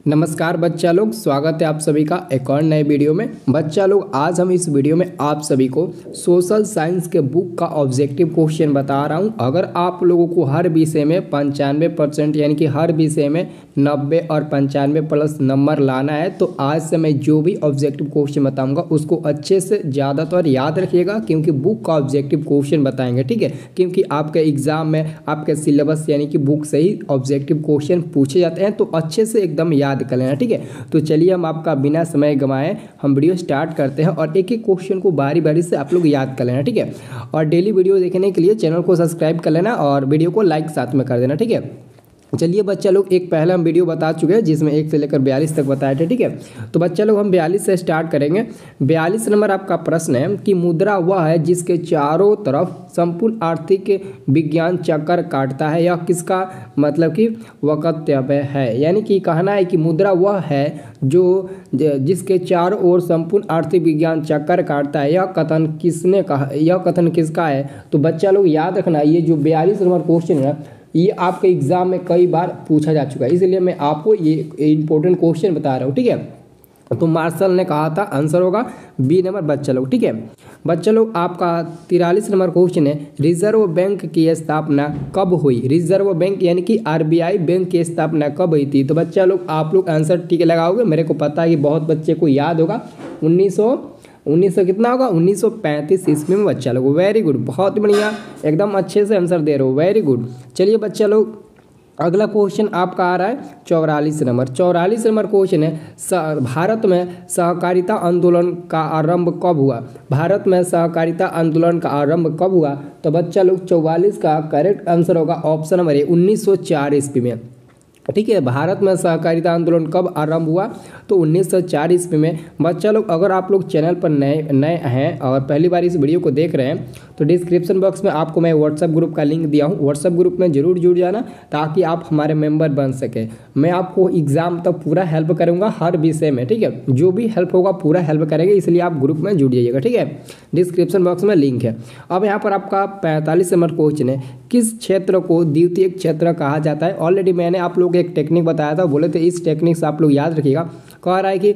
नमस्कार बच्चा लोग, स्वागत है आप सभी का एक और नए वीडियो में। बच्चा लोग, आज हम इस वीडियो में आप सभी को सोशल साइंस के बुक का ऑब्जेक्टिव क्वेश्चन बता रहा हूं। अगर आप लोगों को हर विषय में 95% यानी कि हर विषय में 90 और 95 प्लस नंबर लाना है तो आज से मैं जो भी ऑब्जेक्टिव क्वेश्चन बताऊंगा उसको अच्छे से ज़्यादातर याद रखिएगा, क्योंकि बुक का ऑब्जेक्टिव क्वेश्चन बताएंगे, ठीक है। क्योंकि आपके एग्जाम में आपके सिलेबस यानी कि बुक से ही ऑब्जेक्टिव क्वेश्चन पूछे जाते हैं, तो अच्छे से एकदम याद कर लेना, ठीक है। तो चलिए हम आपका बिना समय गंवाए हम वीडियो स्टार्ट करते हैं और एक एक क्वेश्चन को बारी बारी से आप लोग याद कर लेना, ठीक है। और डेली वीडियो देखने के लिए चैनल को सब्सक्राइब कर लेना और वीडियो को लाइक साथ में कर देना, ठीक है। चलिए बच्चा लोग, एक पहला हम वीडियो बता चुके हैं जिसमें 1 से लेकर 42 तक बताए थे, ठीक है। तो बच्चा लोग हम 42 से स्टार्ट करेंगे। 42 नंबर आपका प्रश्न है कि मुद्रा वह है जिसके चारों तरफ संपूर्ण आर्थिक विज्ञान चक्कर काटता है, यह किसका मतलब कि वक्तव्य है। यानी कि कहना है कि मुद्रा वह है जो जिसके चारों ओर संपूर्ण आर्थिक विज्ञान चक्कर काटता है, यह कथन किसने कहा, यह कथन किसका है। तो बच्चा लोग याद रखना, ये जो 42 नंबर क्वेश्चन है ये आपके एग्जाम में कई बार पूछा जा चुका है, इसलिए मैं आपको ये इंपॉर्टेंट क्वेश्चन बता रहा हूँ, ठीक है। तो मार्शल ने कहा था, आंसर होगा बी नंबर बच्चा लोग, ठीक है। बच्चा लोग आपका 43 नंबर क्वेश्चन है, रिजर्व बैंक की स्थापना कब हुई। रिजर्व बैंक यानी कि आरबीआई बैंक की स्थापना कब हुई थी। तो बच्चा लोग आप लोग आंसर ठीक लगाओगे। मेरे को पता है कि बहुत बच्चे को याद होगा, 1900 कितना होगा, 1935 ईस्वी में। बच्चा लोग वेरी गुड, बहुत बढ़िया, एकदम अच्छे से आंसर दे रहे हो, वेरी गुड। चलिए बच्चा लोग, अगला क्वेश्चन आपका आ रहा है 44 नंबर। 44 नंबर क्वेश्चन है, भारत में सहकारिता आंदोलन का आरंभ कब हुआ। भारत में सहकारिता आंदोलन का आरंभ कब हुआ। तो बच्चा लोग 44 का करेक्ट आंसर होगा ऑप्शन नंबर ए, 1904 ईस्वी में, ठीक है। भारत में सहकारिता आंदोलन कब आरंभ हुआ, तो 1904 ईस्वी में। बच्चा लोग, अगर आप लोग चैनल पर नए हैं और पहली बार इस वीडियो को देख रहे हैं तो डिस्क्रिप्शन बॉक्स में आपको मैं व्हाट्सएप ग्रुप का लिंक दिया हूं, व्हाट्सएप ग्रुप में जरूर जुड़ जाना ताकि आप हमारे मेंबर बन सके। मैं आपको एग्जाम तक पूरा हेल्प करूंगा हर विषय में, ठीक है। जो भी हेल्प होगा पूरा हेल्प करेंगे, इसलिए आप ग्रुप में जुड़ जाइएगा, ठीक है। डिस्क्रिप्शन बॉक्स में लिंक है। अब यहाँ पर आपका 45 नंबर क्वेश्चन है, किस क्षेत्र को द्वितीय क्षेत्र कहा जाता है। ऑलरेडी मैंने आप लोग एक टेक्निक बताया था, बोले थे इस टेक्निक से आप लोग याद रखिएगा। कह रहा है कि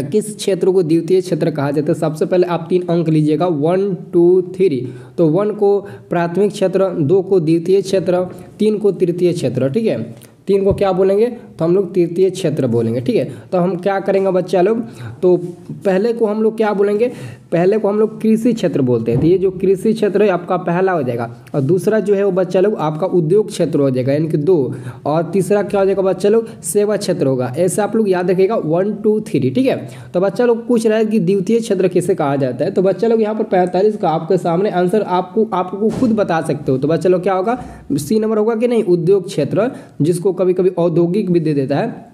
किस क्षेत्र को द्वितीय क्षेत्र कहा जाता है। सबसे पहले आप 3 अंक लीजिएगा, 1 2 3। तो 1 को प्राथमिक क्षेत्र, 2 को द्वितीय क्षेत्र, 3 को तृतीय क्षेत्र, ठीक है। 3 को क्या बोलेंगे, तो हम लोग तृतीय क्षेत्र बोलेंगे, ठीक है। तो हम क्या करेंगे बच्चा लोग, तो पहले को हम लोग क्या बोलेंगे, पहले को हम लोग कृषि क्षेत्र बोलते हैं। तो ये जो कृषि क्षेत्र है आपका पहला हो जाएगा, और दूसरा जो है वो बच्चा लोग आपका उद्योग क्षेत्र हो जाएगा, यानी कि 2, और तीसरा क्या हो जाएगा बच्चा लोग, सेवा क्षेत्र होगा। ऐसे आप लोग याद रखिएगा 1 2 3, ठीक है। तो बच्चा लोग पूछ रहा है कि द्वितीय क्षेत्र किसे कहा जाता है। तो बच्चा लोग यहाँ पर 45 का आपके सामने आंसर आपको खुद बता सकते हो। तो बच्चा लोग क्या होगा, सी नंबर होगा कि नहीं, उद्योग क्षेत्र, जिसको कभी कभी औद्योगिक भी दे देता है,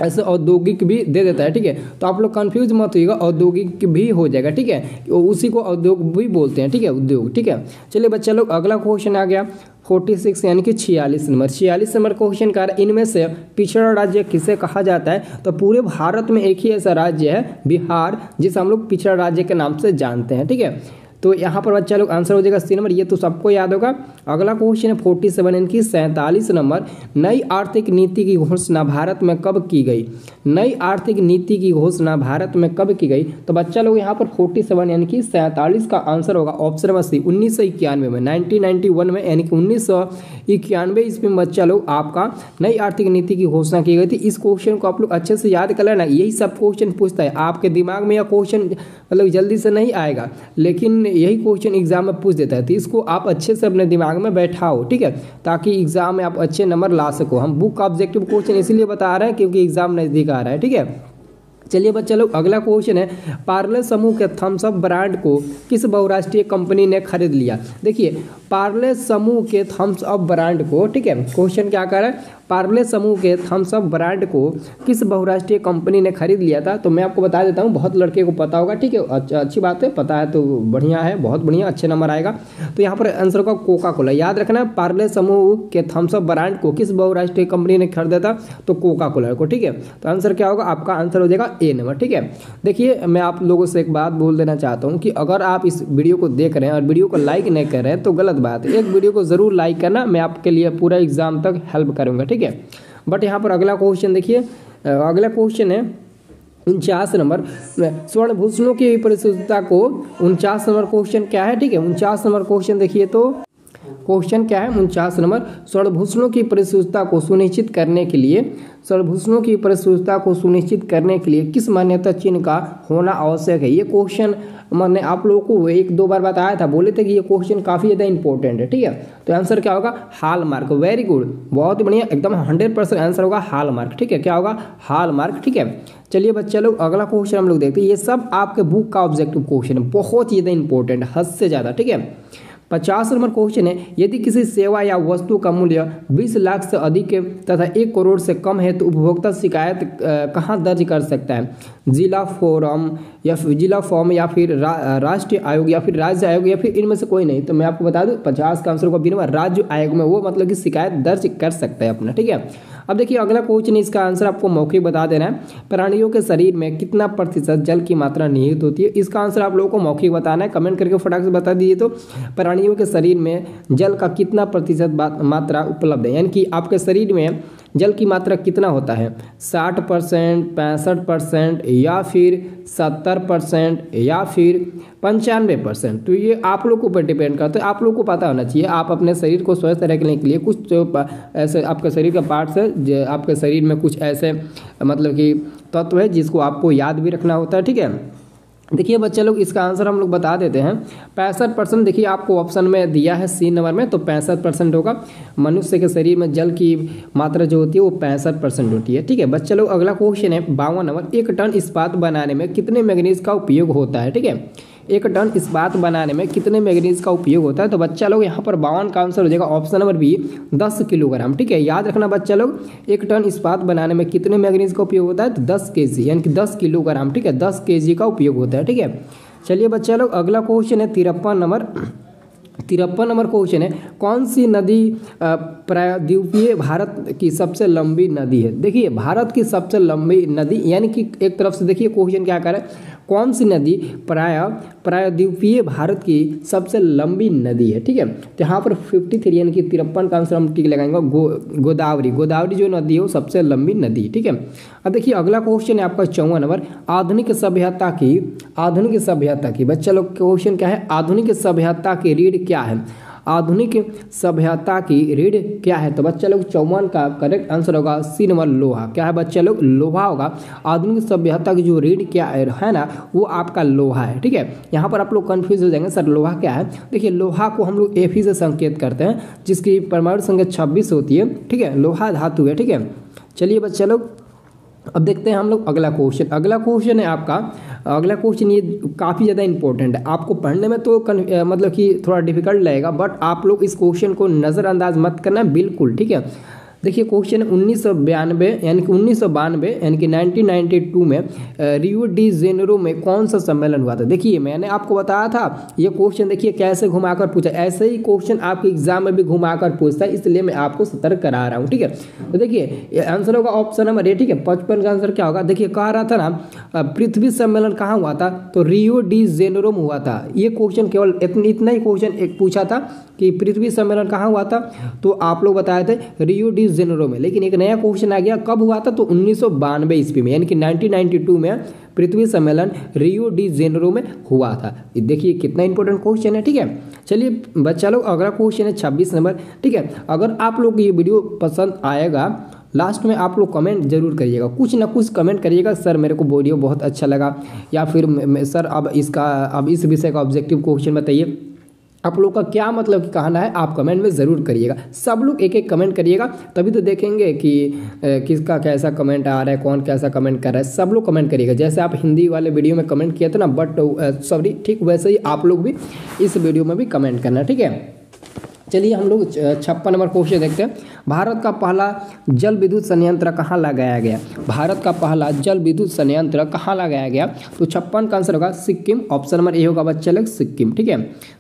ऐसे औद्योगिक भी दे देता है, ठीक है। तो आप लोग कंफ्यूज मत होइएगा, औद्योगिक भी हो जाएगा, ठीक है। उसी को औद्योग भी बोलते हैं, ठीक है, उद्योग, ठीक है। चलिए बच्चा लोग, अगला क्वेश्चन आ गया 46 यानी कि 46 नंबर। 46 नंबर क्वेश्चन का, इनमें से पिछड़ा राज्य किसे कहा जाता है। तो पूरे भारत में एक ही ऐसा राज्य है बिहार, जिसे हम लोग पिछड़ा राज्य के नाम से जानते हैं, ठीक है। तो यहाँ पर बच्चा लोग आंसर हो जाएगा सी नंबर, ये तो सबको याद होगा। अगला क्वेश्चन है 47 यानी कि 47 नंबर, नई आर्थिक नीति की घोषणा भारत में कब की गई। नई आर्थिक नीति की घोषणा भारत में कब की गई। तो बच्चा लोग यहाँ पर 47 यानी कि 47 का आंसर होगा ऑप्शन नंबर सी, 1991 में, 1991 में, यानी कि 1991 ईस्वी में बच्चा लोग आपका नई आर्थिक नीति की घोषणा की गई थी। इस क्वेश्चन को आप लोग अच्छे से याद कर लेना, यही सब क्वेश्चन पूछता है आपके दिमाग में। यह क्वेश्चन मतलब जल्दी से नहीं आएगा, लेकिन यही क्वेश्चन एग्जाम में पूछ देता है, तो इसको आप अच्छे से अपने दिमाग में बैठाओ, ठीक है, ताकि एग्जाम में आप अच्छे नंबर ला सको। हम बुक का ऑब्जेक्टिव क्वेश्चन इसीलिए बता रहे हैं क्योंकि एग्जाम नजदीक आ रहा है, ठीक है। चलिए बच्चा लोग, अगला क्वेश्चन है, पार्ले समूह के थम्स अप ब्रांड को किस बहुराष्ट्रीय कंपनी ने खरीद लिया। देखिए, पार्ले समूह के थम्स अप ब्रांड को, ठीक है, क्वेश्चन क्या कर रहा है, पार्ले समूह के थम्स अप ब्रांड को किस बहुराष्ट्रीय कंपनी ने खरीद लिया था। तो मैं आपको बता देता हूँ, बहुत लड़के को पता होगा, ठीक है, अच्छी बात है, पता है तो बढ़िया है, बहुत बढ़िया, अच्छे नंबर आएगा। तो यहाँ पर आंसर होगा कोका कोला। याद रखना, पार्ले समूह के थम्स अप ब्रांड को किस बहुराष्ट्रीय कंपनी ने खरीदा था, तो कोका कोला को, ठीक है। तो आंसर क्या होगा, आपका आंसर हो जाएगा ए नंबर, ठीक है। देखिए, मैं आप लोगों से एक बात बोल देना चाहता हूँ कि अगर आप इस वीडियो को देख रहे हैं और वीडियो को लाइक नहीं कर रहे हैं तो गलत बात है। एक वीडियो को जरूर लाइक करना, मैं आपके लिए पूरा एग्जाम तक हेल्प करूँगा, ठीक है। बट यहाँ पर अगला क्वेश्चन देखिए, अगला क्वेश्चन है 49 नंबर, स्वर्णभूषणों की परिशुद्धता को, 49 नंबर क्वेश्चन क्या है, ठीक है 49 नंबर क्वेश्चन देखिए, तो क्वेश्चन क्या है 49 नंबर, स्वर्णभूषणों की परिशुद्धता को सुनिश्चित करने के लिए, स्वर्णभूषणों की परिशुद्धता को सुनिश्चित करने के लिए किस मान्यता चिन्ह का होना आवश्यक है। ये क्वेश्चन मैंने आप लोगों को 1-2 बार बताया था, बोले थे कि ये क्वेश्चन काफ़ी ज़्यादा इंपॉर्टेंट है, ठीक है। तो आंसर क्या होगा, हॉलमार्क। वेरी गुड, बहुत ही बढ़िया, एकदम 100% आंसर होगा हॉलमार्क, ठीक है। क्या होगा, हॉलमार्क, ठीक है। चलिए बच्चे लोग अगला क्वेश्चन हम लोग देखते हैं। ये सब आपके बुक का ऑब्जेक्टिव क्वेश्चन है, बहुत ही ज़्यादा इंपॉर्टेंट, हद से ज़्यादा, ठीक है। 50 नंबर क्वेश्चन है, यदि किसी सेवा या वस्तु का मूल्य 20 लाख से अधिक है तथा 1 करोड़ से कम है तो उपभोक्ता शिकायत कहाँ दर्ज कर सकता है। जिला फॉर्म या फिर राष्ट्रीय आयोग या फिर राज्य आयोग या फिर इनमें से कोई नहीं। तो मैं आपको बता दूं 50 का आंसर होगा बिना राज्य आयोग में, वो मतलब कि शिकायत दर्ज कर सकता है अपना, ठीक है। अब देखिए अगला क्वेश्चन, इसका आंसर आपको मौखिक बता देना है। प्राणियों के शरीर में कितना प्रतिशत जल की मात्रा निहित होती है। इसका आंसर आप लोगों को मौखिक बताना है, कमेंट करके फटाक से बता दीजिए। तो प्राणियों के शरीर में जल का कितना प्रतिशत मात्रा उपलब्ध है, यानी कि आपके शरीर में जल की मात्रा कितना होता है, 60%, 65% या फिर 70% या फिर 95%। तो ये आप लोग के ऊपर डिपेंड करता है, आप लोग को पता होना चाहिए। आप अपने शरीर को स्वस्थ रखने के लिए कुछ ऐसे आपके शरीर का पार्ट्स है, आपके शरीर में कुछ ऐसे मतलब कि तत्व है जिसको आपको याद भी रखना होता है, ठीक है। देखिए बच्चे लोग इसका आंसर हम लोग बता देते हैं, 65%। देखिए आपको ऑप्शन में दिया है सी नंबर में, तो 65% होगा। मनुष्य के शरीर में जल की मात्रा जो होती है वो 65% होती है, ठीक है। बच्चे लोग अगला क्वेश्चन है 52 नंबर, 1 टन इस्पात बनाने में कितने मैग्नीज का उपयोग होता है, ठीक है। 1 टन इस्पात बनाने में कितने मैग्नीज का उपयोग होता है। तो बच्चा लोग यहाँ पर 52 का आंसर हो जाएगा ऑप्शन नंबर बी, 10 किलोग्राम, ठीक है। याद रखना बच्चा लोग, 1 टन इस्पात बनाने में कितने मैग्नीज का उपयोग होता है, तो 10 kg यानी कि 10 किलोग्राम, ठीक है, 10 kg का उपयोग होता है, ठीक है। चलिए बच्चा लोग अगला क्वेश्चन है 53 नंबर, 53 नंबर क्वेश्चन है, कौन सी नदी प्रायद्वीपीय भारत की सबसे लंबी नदी है। देखिए भारत की सबसे लंबी नदी, यानी कि एक तरफ से देखिए क्वेश्चन क्या कर रहा है, कौन सी नदी प्रायद्वीपीय भारत की सबसे लंबी नदी है, ठीक है। तो यहाँ पर 53 यानी कि 53 का आंसर हम टिक लगाएंगे, गोदावरी। गोदावरी जो नदी है वो सबसे लंबी नदी, ठीक है। अब देखिए अगला क्वेश्चन है आपका 54 नंबर, आधुनिक सभ्यता की बच्चा लोग क्वेश्चन क्या है, आधुनिक सभ्यता की रीढ़ क्या है। आधुनिक सभ्यता की रीढ़ क्या है। तो बच्चा लोग 54 का करेक्ट आंसर होगा सी नंबर, लोहा। क्या है बच्चा लोग, लोहा होगा। आधुनिक सभ्यता की जो रीढ़ क्या है ना, वो आपका लोहा है, ठीक है। यहाँ पर आप लोग कंफ्यूज हो जाएंगे, सर लोहा क्या है। देखिए लोहा को हम लोग Fe से संकेत करते हैं, जिसकी परमाणु संख्या 26 होती है, ठीक है। लोहा धातु है, ठीक है। चलिए बच्चा लोग अब देखते हैं हम लोग अगला क्वेश्चन। अगला क्वेश्चन है आपका, अगला क्वेश्चन ये काफ़ी ज़्यादा इंपॉर्टेंट है, आपको पढ़ने में तो मतलब कि थोड़ा डिफिकल्ट लगेगा, बट आप लोग इस क्वेश्चन को नज़रअंदाज मत करना बिल्कुल, ठीक है। देखिए क्वेश्चन 1992 यानी कि 1992 में रियो डी जेनेरो में कौन सा सम्मेलन हुआ था। देखिए मैंने आपको बताया था ये क्वेश्चन, देखिए कैसे घुमाकर पूछा, ऐसे ही क्वेश्चन आपके एग्जाम में भी घुमाकर पूछता है, इसलिए मैं आपको सतर्क करा रहा हूँ, ठीक है। तो देखिए आंसर होगा ऑप्शन नंबर ए, ठीक है। 55 का आंसर क्या होगा, देखिए कह रहा था ना पृथ्वी सम्मेलन कहाँ हुआ था, तो रियो डी जेनेरो में हुआ था। ये क्वेश्चन केवल इतना ही क्वेश्चन एक पूछा था कि पृथ्वी सम्मेलन कहाँ हुआ था, तो आप लोग बताए थे रियो डी जेनेरो में। लेकिन एक नया क्वेश्चन आ गया, कब हुआ था, तो 1992 ईस्वी में, यानी कि 1992 में पृथ्वी सम्मेलन रियो डी जेनेरो में हुआ था। देखिए कितना इंपॉर्टेंट क्वेश्चन है, ठीक है। चलिए बच्चा लोग अगला क्वेश्चन है 26 नंबर, ठीक है। अगर आप लोग ये वीडियो पसंद आएगा, लास्ट में आप लोग कमेंट जरूर करिएगा, कुछ ना कुछ कमेंट करिएगा, सर मेरे को वीडियो बहुत अच्छा लगा, या फिर सर अब इस विषय का ऑब्जेक्टिव क्वेश्चन बताइए। आप लोग का क्या मतलब कि कहना है, आप कमेंट में ज़रूर करिएगा। सब लोग एक एक कमेंट करिएगा, तभी तो देखेंगे कि किसका कैसा कमेंट आ रहा है, कौन कैसा कमेंट कर रहा है। सब लोग कमेंट करिएगा, जैसे आप हिंदी वाले वीडियो में कमेंट किए थे ना, बट सॉरी ठीक वैसे ही आप लोग भी इस वीडियो में भी कमेंट करना, ठीक है। चलिए हम लोग 56 नंबर क्वेश्चन देखते हैं, भारत का पहला जल विद्युत संयंत्र कहाँ लगाया गया। भारत का पहला जल विद्युत संयंत्र कहाँ लगाया गया, तो 56 का आंसर होगा सिक्किम, ऑप्शन नंबर ए होगा बच्चे लोग सिक्किम, ठीक है।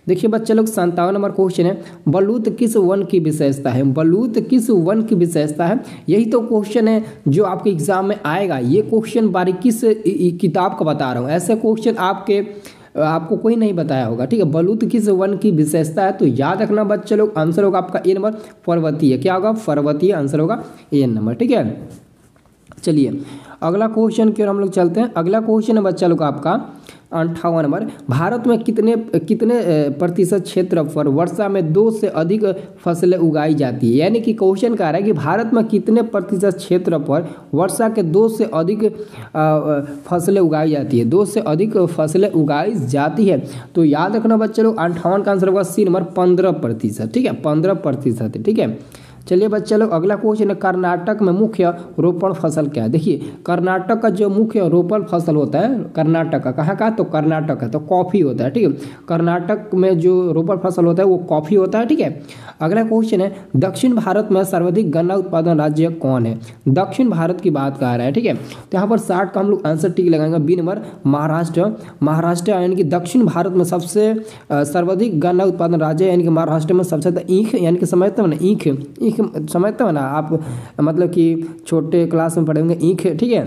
देखिए बच्चे लोग 57 नंबर क्वेश्चन है, बलूत किस वन की विशेषता है। बलूत किस वन की विशेषता है, यही तो क्वेश्चन है जो आपके एग्जाम में आएगा। ये क्वेश्चन बारीकी से किताब का बता रहा हूँ, ऐसे क्वेश्चन आपके आपको कोई नहीं बताया होगा, ठीक है। बलूत किस वन की विशेषता है, तो याद रखना बच्चे लोग, आंसर होगा आपका ए नंबर पर्वतीय। क्या होगा, पर्वतीय, आंसर होगा ए नंबर, ठीक है। चलिए अगला क्वेश्चन की ओर हम लोग चलते हैं। अगला क्वेश्चन है बच्चा लोग आपका 58 नंबर। भारत में कितने प्रतिशत क्षेत्र पर वर्षा में 2 से अधिक फसलें उगाई जाती है। यानी कि क्वेश्चन कह रहा है कि भारत में कितने प्रतिशत क्षेत्र पर वर्षा के 2 से अधिक फसलें उगाई जाती है, 2 से अधिक फसलें उगाई जाती है। तो याद रखना बच्चे लोग 58 का आंसर होगा सी नंबर 15%, ठीक है, 15%, ठीक है। चलिए बच्चे लोग अगला क्वेश्चन है, कर्नाटक में मुख्य रोपण फसल क्या है। देखिए कर्नाटक का जो मुख्य रोपण फसल होता है, कर्नाटक का कहाँ का, तो कर्नाटक है, तो कॉफ़ी होता है, ठीक है। कर्नाटक में जो रोपण फसल होता है वो कॉफ़ी होता है, ठीक है। अगला क्वेश्चन है, दक्षिण भारत में सर्वाधिक गन्ना उत्पादन राज्य कौन है। दक्षिण भारत की बात कर रहा है, ठीक है। तो यहाँ पर 60 का हम लोग आंसर टिक लगाएंगे, बी नंबर महाराष्ट्र। महाराष्ट्र यानी कि दक्षिण भारत में सबसे सर्वाधिक गन्ना उत्पादन राज्य है, यानी कि महाराष्ट्र में सबसे ज़्यादा ईख, यानी कि समझते हो ना, ईख समझते हो ना आप, मतलब कि छोटे क्लास में पढ़े होंगे ईख, ठीक है।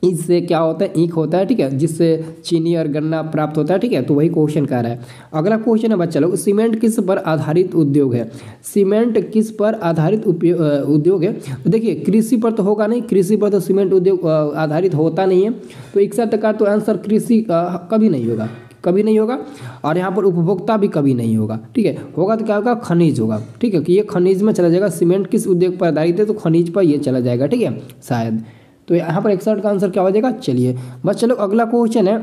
इससे क्या होता है, ईख होता है, ठीक है, जिससे चीनी और गन्ना प्राप्त होता है, ठीक है। तो वही क्वेश्चन कर रहा है। अगला क्वेश्चन है बच्चा लोग, सीमेंट किस पर आधारित उद्योग है। सीमेंट किस पर आधारित उद्योग है। तो देखिए कृषि पर तो होगा नहीं, कृषि पर तो सीमेंट उद्योग आधारित होता नहीं है। तो 61 का तो आंसर कृषि कभी नहीं होगा, कभी नहीं होगा। और यहाँ पर उपभोक्ता भी कभी नहीं होगा, ठीक है। होगा तो क्या होगा, खनिज होगा, ठीक है, कि ये खनिज में चला जाएगा। सीमेंट किस उद्योग पर आधारित है, तो खनिज पर ये चला जाएगा, ठीक है, शायद। तो यहाँ पर 61 का आंसर क्या हो जाएगा। चलिए बस चलो अगला क्वेश्चन है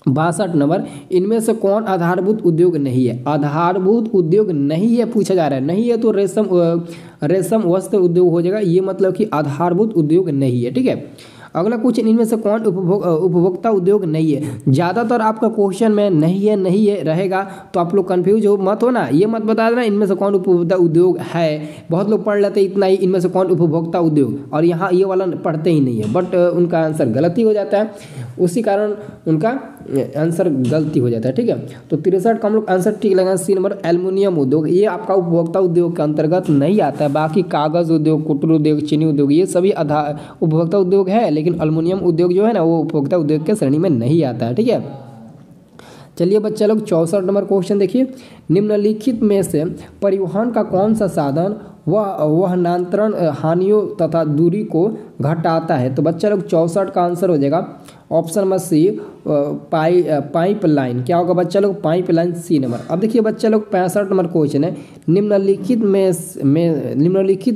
62 नंबर। इनमें से कौन आधारभूत उद्योग नहीं है। आधारभूत उद्योग नहीं है पूछा जा रहा है, नहीं है तो रेशम वस्त्र उद्योग हो जाएगा, ये मतलब कि आधारभूत उद्योग नहीं है, ठीक है। अगला क्वेश्चन, इनमें से कौन उपभोक्ता उद्योग नहीं है। ज़्यादातर आपका क्वेश्चन में नहीं है रहेगा, तो आप लोग कंफ्यूज हो मत हो ना, ये मत बता देना इनमें से कौन उपभोक्ता उद्योग है। बहुत लोग पढ़ लेते हैं इतना ही, इनमें से कौन उपभोक्ता उद्योग, और यहाँ ये वाला पढ़ते ही नहीं है, बट उनका आंसर गलती हो जाता है, उसी कारण उनका आंसर गलती हो जाता है, ठीक है। तो 63 का हम लोग आंसर ठीक लगाएंगे, सी नंबर एल्युमिनियम उद्योग। ये आपका उपभोक्ता उद्योग के अंतर्गत नहीं आता है। बाकी कागज़ उद्योग, कुटीर उद्योग, चीनी उद्योग, ये सभी उपभोक्ता उद्योग है, लेकिन एल्युमिनियम उद्योग जो है ना वो उपभोक्ता उद्योग के श्रेणी में नहीं आता है, ठीक है। चलिए बच्चा लोग 64 नंबर क्वेश्चन देखिए, निम्नलिखित में से परिवहन का कौन सा साधन वह नियंत्रण हानियों तथा दूरी को घटाता है। तो बच्चा लोग 64 का आंसर हो जाएगा option number C, pipeline. क्या होगा बच्चा लोग, पाइप लाइन, सी नंबर। अब देखिए बच्चा लोग 65 नंबर क्वेश्चन है, निम्नलिखित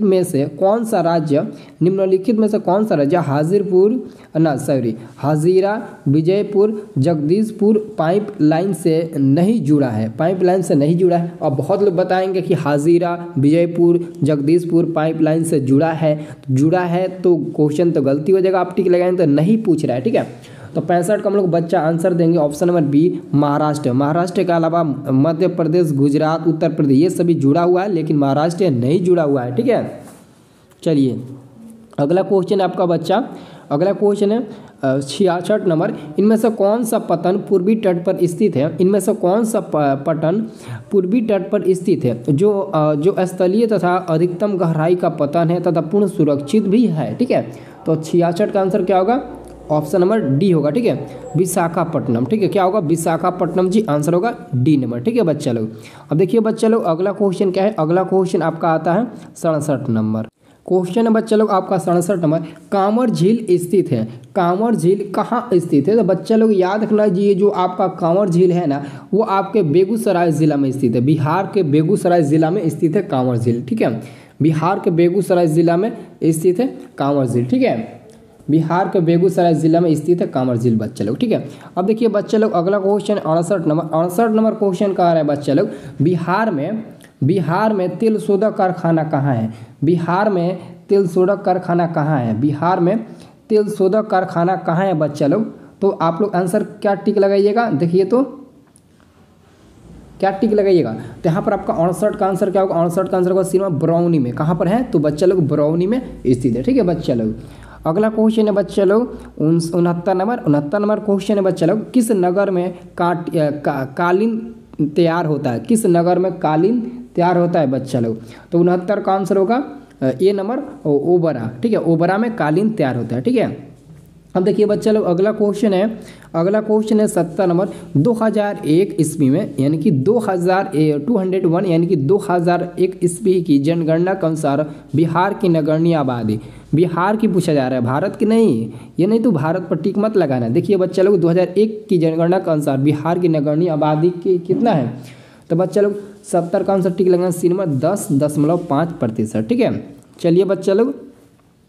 में से कौन सा राज्य, निम्नलिखित में से कौन सा राज्य हाजीरा, विजयपुर, जगदीशपुर पाइप लाइन से नहीं जुड़ा है। पाइप लाइन से नहीं जुड़ा है। और बहुत लोग बताएंगे कि हाजीरा, विजयपुर, जगदीशपुर पाइप लाइन से जुड़ा है, तो क्वेश्चन तो गलती हो जाएगा, आप टिक लगाएंगे तो नहीं पूछ रहा है, ठीक है। तो 65 का हम लोग बच्चा आंसर देंगे option number B, Maharashtra. Maharashtra के अलावा मध्य प्रदेश, गुजरात, उत्तर प्रदेश ये सभी जुड़ा हुआ है, लेकिन महाराष्ट्र नहीं जुड़ा हुआ है, ठीक है। चलिए अगला क्वेश्चन है आपका बच्चा, अगला क्वेश्चन है 66 नंबर। इनमें से कौन सा पतन पूर्वी तट पर स्थित है। इनमें से कौन सा पतन पूर्वी तट पर स्थित है, जो स्थलीय तथा अधिकतम गहराई का पतन है तथा पूर्ण सुरक्षित भी है, ठीक है। तो 66 का आंसर क्या होगा, ऑप्शन नंबर डी होगा, ठीक है, विशाखापट्टनम, ठीक है। क्या होगा, विशाखापट्टनम जी, आंसर होगा डी नंबर, ठीक है बच्चा लोग। अब देखिए बच्चा लोग अगला क्वेश्चन क्या है, अगला क्वेश्चन आपका आता है 67 नंबर। क्वेश्चन है बच्चा लोग आपका 67 नंबर, कांवर झील स्थित है। कांवर झील कहाँ स्थित है। तो बच्चा लोग याद रखना जी, ये जो आपका कांवर झील है ना, वो आपके बेगूसराय जिला में स्थित है। बिहार के बेगूसराय जिला में स्थित है कांवर झील, ठीक है। बिहार के बेगूसराय जिला में स्थित है कांवर झील, ठीक है। बिहार के बेगूसराय जिला में स्थित है कांवर झील बच्चा लोग, ठीक है। अब देखिए बच्चा लोग अगला क्वेश्चन 68 नंबर। 68 नंबर क्वेश्चन कह रहा है बच्चा लोग, बिहार में तेल शोधक कारखाना कहाँ है। बिहार में तेल शोधक कारखाना कहाँ है। बिहार में तेल शोधक कारखाना कहाँ है बच्चा लोग। तो आप लोग आंसर क्या टिक लगाइएगा, देखिए तो क्या टिक लगाइएगा। तो यहाँ पर आपका 68 का आंसर क्या होगा, 68 का आंसर होगा सिनेमा बरौनी में। कहाँ पर है, तो बच्चा लोग बरौनी में स्थित है, ठीक है बच्चा लोग। अगला क्वेश्चन है बच्चा लोग 69 नंबर क्वेश्चन है बच्चा लोग, किस नगर में कालीन तैयार होता है। किस नगर में कालीन तैयार होता है बच्चा लोग। तो 69 का आंसर होगा ए नंबर ओबरा, ठीक है। ओबरा में कालीन तैयार होता है, ठीक है। अब देखिए बच्चा लोग अगला क्वेश्चन है 70 नंबर 2001 ईस्वी में यानी कि 201 यानी कि 2001 ईस्वी की जनगणना के अनुसार बिहार की नगण्य आबादी, बिहार की पूछा जा रहा है, भारत की नहीं, ये नहीं तो भारत पर टिक मत लगाना। देखिए बच्चा लोग 2001 की जनगणना के अनुसार बिहार की नगण्य आबादी की कितना है, तो बच्चा लोग 70 का आंसर टिक लगाना, सी नंबर 10.5%। ठीक है, चलिए बच्चा लोग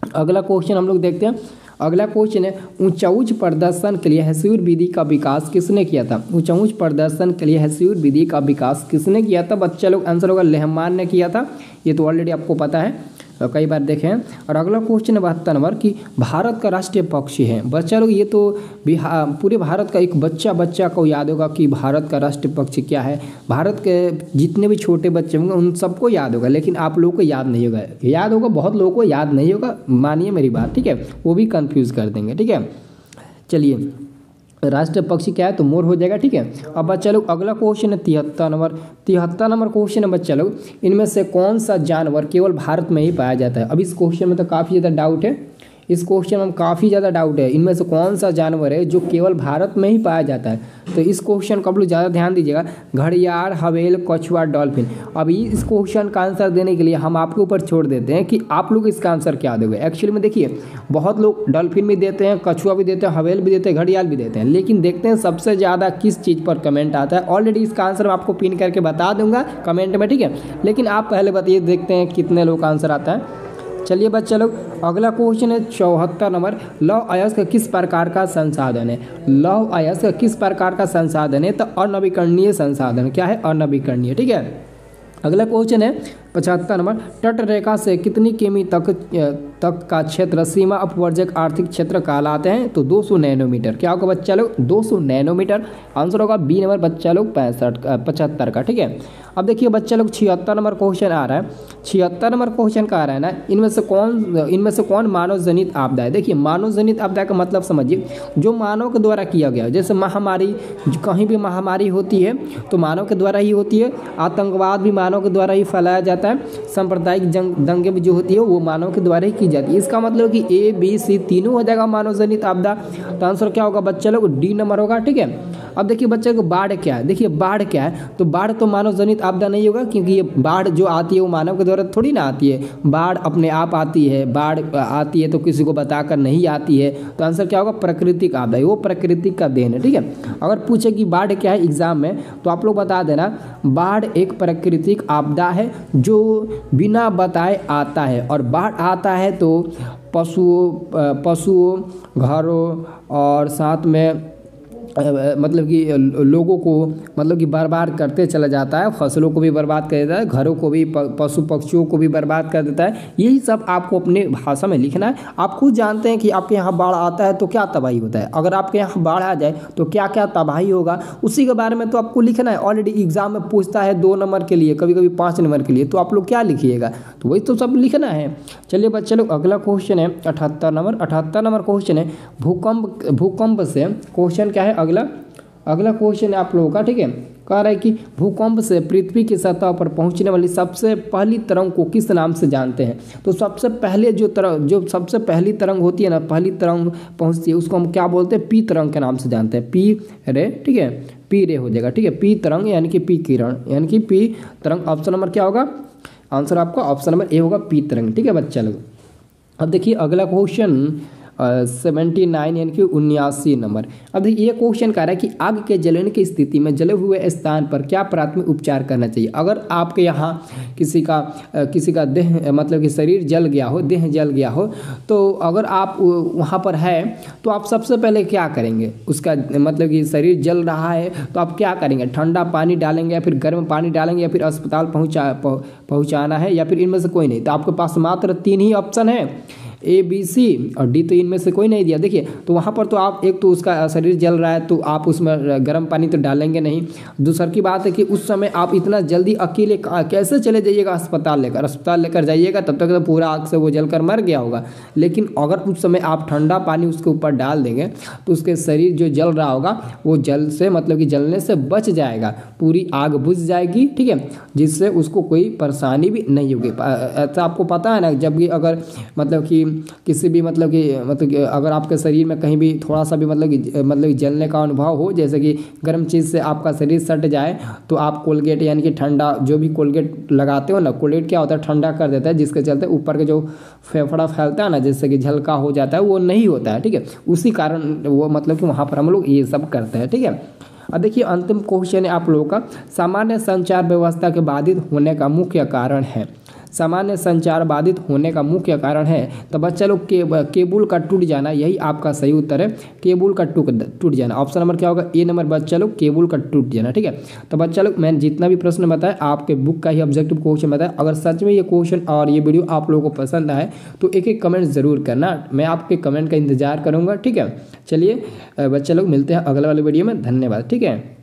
अगला क्वेश्चन हम लोग देखते हैं। अगला क्वेश्चन है ऊंचाऊच प्रदर्शन के लिए हेसियन विधि का विकास किसने किया था। ऊंचाऊच प्रदर्शन के लिए हेसियन विधि का विकास किसने किया था, बच्चा लोग आंसर होगा लेहमान ने किया था, ये तो ऑलरेडी आपको पता है, कई बार देखे हैं। और अगला क्वेश्चन है 72 नंबर कि भारत का राष्ट्रीय पक्षी है। बच्चा लोग ये तो पूरे भारत का एक बच्चा को याद होगा कि भारत का राष्ट्रीय पक्षी क्या है। भारत के जितने भी छोटे बच्चे होंगे उन सबको याद होगा, लेकिन आप लोगों को याद नहीं होगा, याद होगा बहुत लोगों को याद नहीं होगा, मानिए मेरी बात, ठीक है, वो भी कन्फ्यूज़ कर देंगे। ठीक है, चलिए राष्ट्रीय पक्षी क्या है, तो मोर हो जाएगा। ठीक है, अब बच्चा लोग अगला क्वेश्चन है 73 नंबर क्वेश्चन है बच्चा लोग, इनमें से कौन सा जानवर केवल भारत में ही पाया जाता है। अब इस क्वेश्चन में तो काफ़ी ज़्यादा डाउट है, इनमें से कौन सा जानवर है जो केवल भारत में ही पाया जाता है। तो इस क्वेश्चन को आप लोग ज़्यादा ध्यान दीजिएगा, घड़ियाल, हवेल, कछुआ, डॉल्फिन। अभी इस क्वेश्चन का आंसर देने के लिए हम आपके ऊपर छोड़ देते हैं कि आप लोग इसका आंसर क्या दोगे। एक्चुअली में देखिए बहुत लोग डॉल्फिन भी देते हैं, कछुआ भी देते हैं, हवेल भी देते हैं, घड़ियाल भी देते हैं, लेकिन देखते हैं सबसे ज़्यादा किस चीज़ पर कमेंट आता है। ऑलरेडी इसका आंसर मैं आपको पिन करके बता दूंगा कमेंट में, ठीक है, लेकिन आप पहले बताइए, देखते हैं कितने लोग का आंसर आता है। चलिए बच्चा लोग अगला क्वेश्चन है 74 नंबर, लौह अयस्क किस प्रकार का संसाधन है। लौह अयस्क किस प्रकार का संसाधन है, तो अनवीकरणीय संसाधन। क्या है, अनवीकरणीय। ठीक है, अगला क्वेश्चन है 75 नंबर, तट रेखा से कितनी किमी तक का क्षेत्र सीमा अपवर्जक आर्थिक क्षेत्र कहलाते हैं, तो 200 नैनोमीटर। क्या होगा बच्चा लोग, 200 नैनोमीटर। आंसर होगा बी नंबर बच्चा लोग 75 का। ठीक है, अब देखिए बच्चा लोग 76 नंबर क्वेश्चन आ रहा है, 76 नंबर क्वेश्चन का आ रहा है ना, इनमें से कौन मानव जनित आपदा है। देखिए मानव जनित आपदा का मतलब समझिए, जो मानव के द्वारा किया गया, जैसे महामारी, कहीं भी महामारी होती है तो मानव के द्वारा ही होती है, आतंकवाद भी मानव के द्वारा ही फैलाया जाता है, सांप्रदायिक दंगे भी जो होती है वो मानव के द्वारा ही की जाती है। इसका मतलब कि ए बी सी तीनों हो जाएगा मानव जनित आपदा। तो आंसर क्या होगा बच्चा लोग, डी नंबर होगा। ठीक है, अब देखिए बच्चे को बाढ़ क्या है, देखिए बाढ़ क्या है, तो बाढ़ तो मानव जनित आपदा नहीं होगा, क्योंकि ये बाढ़ जो आती है वो मानव के द्वारा थोड़ी ना आती है, बाढ़ अपने आप आती है, बाढ़ आती है तो किसी को बताकर नहीं आती है। तो आंसर क्या होगा, प्राकृतिक आपदा, वो प्राकृतिक का देन है। ठीक है, अगर पूछे कि बाढ़ क्या है एग्जाम में, तो आप लोग बता देना, बाढ़ एक प्राकृतिक आपदा है जो बिना बताए आता है, और बाढ़ आता है तो पशुओं, घरों और साथ में मतलब कि लोगों को मतलब कि बर्बाद करते चला जाता है, फसलों को भी बर्बाद कर देता है, घरों को भी, पशु पक्षियों को भी बर्बाद कर देता है। यही सब आपको अपने भाषा में लिखना है। आप खुद जानते हैं कि आपके यहाँ बाढ़ आता है तो क्या तबाही होता है, अगर आपके यहाँ बाढ़ आ जाए तो क्या क्या तबाही होगा, उसी के बारे में तो आपको लिखना है। ऑलरेडी एग्जाम में पूछता है 2 नंबर के लिए, कभी कभी 5 नंबर के लिए, तो आप लोग क्या लिखिएगा, तो वही तो सब लिखना है। चलिए बच्चे लोग अगला क्वेश्चन है 78 नंबर क्वेश्चन है भूकंप से। क्वेश्चन क्या है, अगला क्वेश्चन है आप लोगों का, ठीक है, कह रहा है कि भूकंप से पृथ्वी की सतह पर पहुंचने वाली सबसे पहली तरंग को किस नाम से जानते हैं। तो सबसे पहले जो सबसे पहली तरंग होती है ना, पहली तरंग पहुंचती है, उसको हम क्या बोलते हैं, पी तरंग के नाम से जानते हैं, पी रे। ठीक है, पी रे हो जाएगा। ठीक है, पी तरंग यानी कि पी किरण यानी कि पी तरंग। ऑप्शन नंबर क्या होगा, आंसर आपका ऑप्शन नंबर ए होगा, पी तरंग। ठीक है बच्चा लोग, अब देखिए अगला क्वेश्चन 79 यानी कि 79 नंबर। अब देखिए ये क्वेश्चन कह रहा है कि आग के जलने की स्थिति में जले हुए स्थान पर क्या प्राथमिक उपचार करना चाहिए। अगर आपके यहाँ किसी का देह मतलब कि शरीर जल गया हो, देह जल गया हो, तो अगर आप वहाँ पर है तो आप सबसे पहले क्या करेंगे, उसका मतलब कि शरीर जल रहा है तो आप क्या करेंगे, ठंडा पानी डालेंगे या फिर गर्म पानी डालेंगे या फिर अस्पताल पहुँचाना है या फिर इनमें से कोई नहीं। तो आपके पास मात्र 3 ही ऑप्शन है, ए बी सी और डी, तो इनमें से कोई नहीं दिया। देखिए तो वहाँ पर तो आप एक तो उसका शरीर जल रहा है तो आप उसमें गर्म पानी तो डालेंगे नहीं। दूसरी की बात है कि उस समय आप इतना जल्दी अकेले कैसे चले जाइएगा अस्पताल लेकर जाइएगा, तब तक तो पूरा आग से वो जलकर मर गया होगा। लेकिन अगर उस समय आप ठंडा पानी उसके ऊपर डाल देंगे तो उसके शरीर जो जल रहा होगा वो जल से मतलब कि जलने से बच जाएगा, पूरी आग बुझ जाएगी। ठीक है, जिससे उसको कोई परेशानी भी नहीं होगी। ऐसा आपको पता है ना, जब भी अगर मतलब कि किसी भी मतलब कि अगर आपके शरीर में कहीं भी थोड़ा सा भी मतलब कि जलने का अनुभव हो, जैसे कि गर्म चीज़ से आपका शरीर सट जाए, तो आप कोलगेट यानी कि ठंडा जो भी कोलगेट लगाते हो ना, कोलगेट क्या होता है ठंडा कर देता है, जिसके चलते ऊपर के जो फेफड़ा फैलता है ना, जैसे कि झलका हो जाता है, वो नहीं होता है। ठीक है, उसी कारण वो मतलब कि वहाँ पर हम लोग ये सब करते हैं। ठीक है, अब देखिए अंतिम क्वेश्चन है आप लोगों का, सामान्य संचार व्यवस्था के बाधित होने का मुख्य कारण है। सामान्य संचार बाधित होने का मुख्य कारण है, तो बच्चा लोग केबल का टूट जाना, यही आपका सही उत्तर है, केबल का टूट जाना। ऑप्शन नंबर क्या होगा, ए नंबर बच्चा लोग केबल का टूट जाना। ठीक है, तो बच्चा लोग मैंने जितना भी प्रश्न बताया आपके बुक का ही ऑब्जेक्टिव क्वेश्चन बताया। अगर सच में ये क्वेश्चन और ये वीडियो आप लोगों को पसंद आए तो एक एक कमेंट जरूर करना, मैं आपके कमेंट का इंतजार करूंगा। ठीक है, चलिए बच्चा लोग मिलते हैं अगले वाले वीडियो में, धन्यवाद। ठीक है।